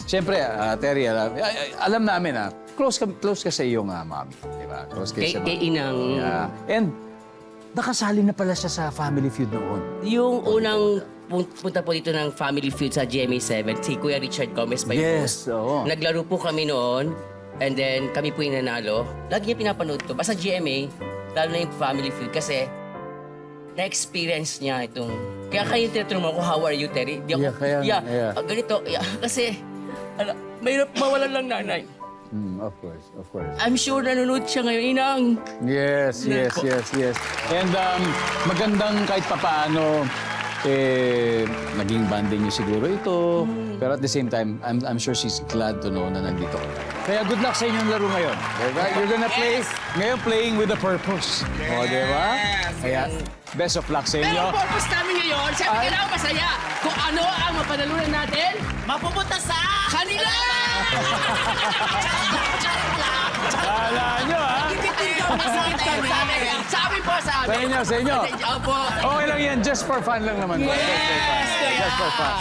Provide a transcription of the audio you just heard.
Siyempre, Terry, alam namin close ka sa iyong mami, di ba? Close kayo sa Kay mami. Inang. Yeah. And nakasali na pala siya sa Family Feud noon. Yung unang punta po dito ng Family Feud sa GMA7, si Kuya Richard Gomez pa yung Yes, host. oo. Naglaro po kami noon, and then kami po yung nanalo. Lagi niya pinapanood to. Basta GMA, lalo na yung Family Feud kasi na-experience niya itong... Kaya kayo tinatanong mo ako, how are you, Terry? Di ako, Yeah. Ganito, kasi, mahirap mawalan lang nanay. Of course. I'm sure nanonood siya ngayon, Inang. Yes. And magandang kahit papaano, naging banding niyo siguro ito. Pero at the same time, I'm sure she's glad to know na nandito ka. Kaya good luck sa inyong laro ngayon. Diba? You're gonna play, ngayon playing with a purpose. O, diba? Kaya best of luck sa Pero inyo. ang purpose namin ngayon, siyempre kailangan masaya. Kung ano ang mapanalunan natin, Mapupunta sa... kanila! Kala nyo, ha? Sa amin. Sa inyo. Opo. Okay lang yan, just for fun lang naman. Yes! Just for fun.